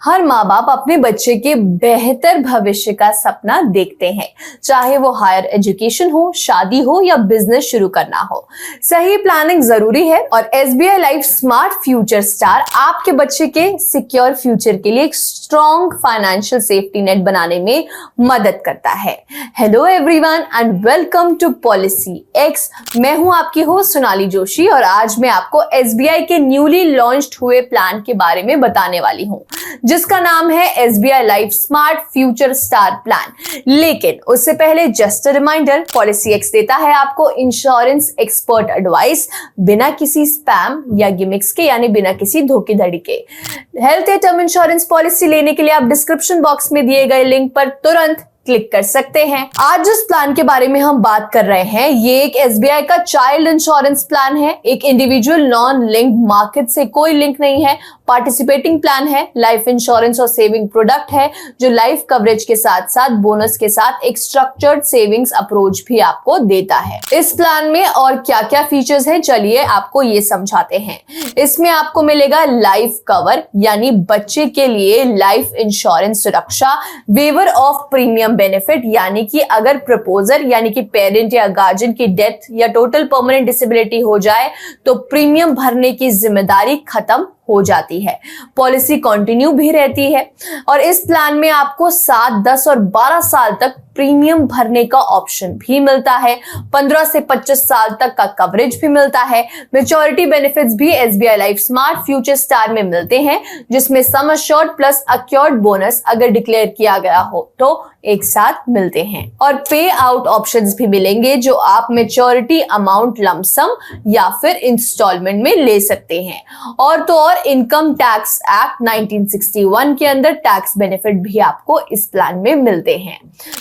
हर माँ बाप अपने बच्चे के बेहतर भविष्य का सपना देखते हैं, चाहे वो हायर एजुकेशन हो, शादी हो या बिजनेस शुरू करना हो। सही प्लानिंग जरूरी है और SBI life smart future star आपके बच्चे के सिक्योर फ्यूचर के लिए एक स्ट्रॉन्ग फाइनेंशियल सेफ्टी नेट बनाने में मदद करता है। Hello everyone and welcome to policy X. मैं हूं आपकी होस्ट सोनाली जोशी और आज मैं आपको एसबीआई के न्यूली लॉन्च्ड हुए प्लान के बारे में बताने वाली हूं, जिसका नाम है SBI life smart future star plan. लेकिन उससे पहले just a reminder, policy X देता है आपको इंश्योरेंस एक्सपर्ट एडवाइस बिना किसी स्पैम या गिमिक्स के, यानी बिना किसी धोखेधड़ी के। हेल्थ या टर्म इंश्योरेंस पॉलिसी लेने के लिए आप डिस्क्रिप्शन बॉक्स में दिए गए लिंक पर तुरंत क्लिक कर सकते हैं। आज जिस प्लान के बारे में हम बात कर रहे हैं, ये एक एसबीआई का चाइल्ड इंश्योरेंस प्लान है। एक इंडिविजुअल नॉन लिंक्ड मार्केट से कोई लिंक नहीं है, पार्टिसिपेटिंग प्लान है, लाइफ इंश्योरेंस और सेविंग प्रोडक्ट है जो लाइफ कवरेज के साथ साथ बोनस के साथ एक स्ट्रक्चर्ड सेविंग्स अप्रोच भी आपको देता है। इस प्लान में और क्या क्या फीचर्स हैं, चलिए आपको ये समझाते हैं। इसमें आपको मिलेगा लाइफ कवर, यानी बच्चे के लिए लाइफ इंश्योरेंस सुरक्षा, वेवर ऑफ प्रीमियम बेनिफिट, यानी कि अगर प्रपोजर यानी कि पेरेंट या गार्जियन की डेथ या टोटल परमानेंट डिसेबिलिटी हो जाए तो प्रीमियम भरने की जिम्मेदारी खत्म हो जाती है। पॉलिसी कंटिन्यू भी रहती है और इस प्लान में आपको 7, 10 और 12 साल तक प्रीमियम भरने का ऑप्शन भी मिलता है। 15 से 25 साल तक का कवरेज भी मिलता है। मैच्योरिटी बेनिफिट्स भी SBI life smart future star में मिलते हैं, जिसमें sum assured plus accrued bonus अगर डिक्लेयर किया गया हो तो एक साथ मिलते हैं। और पे आउट ऑप्शंस भी मिलेंगे जो आप मैच्योरिटी अमाउंट लमसम या फिर इंस्टॉलमेंट में ले सकते हैं। और तो और इनकम टैक्स एक्ट 1961 के अंदर टैक्स बेनिफिट भी आपको इस प्लान में मिलते हैं।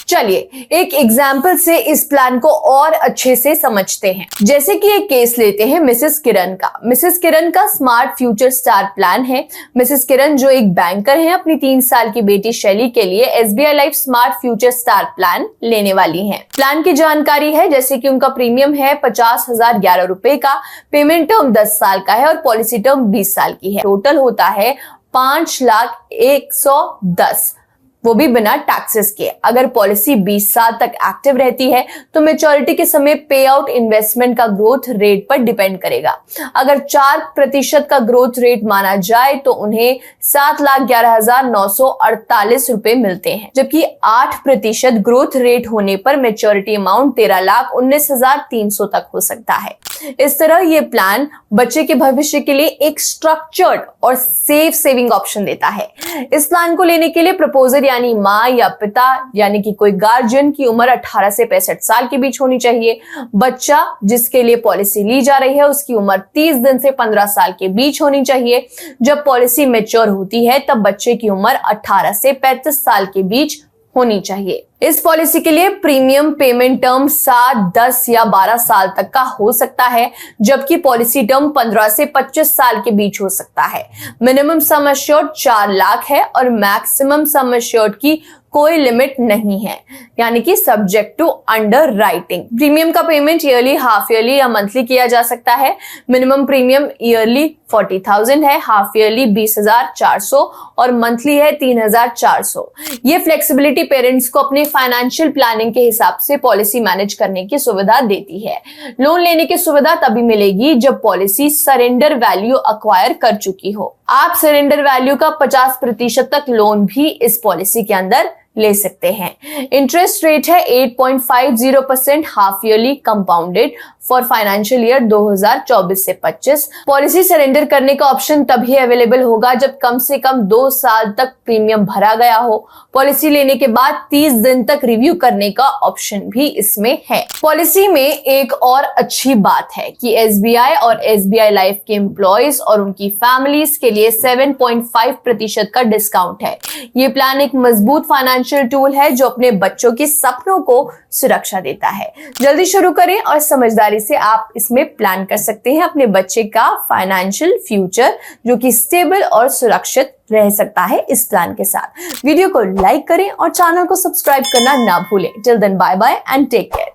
चलिए एक एग्जाम्पल से इस प्लान को और अच्छे से समझते हैं। जैसे कि एक केस लेते हैं मिसेस किरण का। मिसेस किरण का स्मार्ट फ्यूचर स्टार प्लान है। मिसेस किरण जो एक बैंकर हैं, अपनी 3 साल की बेटी शैली के लिए SBI life smart future star plan लेने वाली हैं। प्लान की जानकारी है जैसे कि उनका प्रीमियम है 50,011 रुपए का, पेमेंट टर्म 10 साल का है और पॉलिसी टर्म 20 साल की है। टोटल होता है 5,01,10, वो भी बिना टैक्सेस के। अगर पॉलिसी 20 साल तक एक्टिव रहती है तो मैच्योरिटी के समय पे आउट इन्वेस्टमेंट का ग्रोथ रेट पर डिपेंड करेगा। अगर 4% का ग्रोथ रेट माना जाए तो उन्हें 7,11,948 रुपए मिलते हैं, जबकि 8% ग्रोथ रेट होने पर मैच्योरिटी अमाउंट 13,19,300 तक हो सकता है। इस तरह ये प्लान बच्चे के भविष्य के लिए एक स्ट्रक्चर्ड और सेफ सेविंग ऑप्शन देता है। इस प्लान को लेने के लिए प्रपोजर यानी माँ या पिता यानी कि कोई गार्जियन की उम्र 18 से 65 साल के बीच होनी चाहिए। बच्चा जिसके लिए पॉलिसी ली जा रही है उसकी उम्र 30 दिन से 15 साल के बीच होनी चाहिए। जब पॉलिसी मैच्योर होती है तब बच्चे की उम्र 18 से 35 साल के बीच होनी चाहिए। इस पॉलिसी के लिए प्रीमियम पेमेंट टर्म 7, 10 या 12 साल तक का हो सकता है, जबकि पॉलिसी टर्म 15 से 25 साल के बीच हो सकता है। मिनिमम सम अश्योर्ड 4 लाख है और मैक्सिमम सम अश्योर्ड की कोई लिमिट नहीं है, यानी कि subject to underwriting. Premium का पेमेंट ईयरली, हाफ ईयरली या मंथली किया जा सकता है। मिनिमम प्रीमियम ईयरली 40,000 है, हाफ ईयरली 20,400 और मंथली है 3,400। ये फ्लेक्सिबिलिटी पेरेंट्स को अपने फाइनेंशियल प्लानिंग के हिसाब से पॉलिसी मैनेज करने की सुविधा देती है। लोन लेने की सुविधा तभी मिलेगी जब पॉलिसी सरेंडर वैल्यू अक्वायर कर चुकी हो। आप सरेंडर वैल्यू का 50% तक लोन भी इस पॉलिसी के अंदर ले सकते हैं। इंटरेस्ट रेट है 8.50% half yearly compounded for financial year 2024 से 25। पॉलिसी सरेंडर करने का ऑप्शन तभी अवेलेबल होगा जब कम से कम 2 साल तक प्रीमियम भरा गया हो। पॉलिसी लेने के बाद 30 दिन तक रिव्यू करने का ऑप्शन भी इसमें है। पॉलिसी में एक और अच्छी बात है कि एसबीआई और एसबीआई लाइफ के एम्प्लॉइज और उनकी फैमिलीज के लिए 7.5% का डिस्काउंट है। ये प्लान एक मजबूत फाइनेंशियल टूल है जो अपने बच्चों के सपनों को सुरक्षा देता है। जल्दी शुरू करें और समझदारी से आप इसमें प्लान कर सकते हैं अपने बच्चे का फाइनेंशियल फ्यूचर, जो कि स्टेबल और सुरक्षित रह सकता है इस प्लान के साथ। वीडियो को लाइक करें और चैनल को सब्सक्राइब करना ना भूलें। Till then bye bye and take care.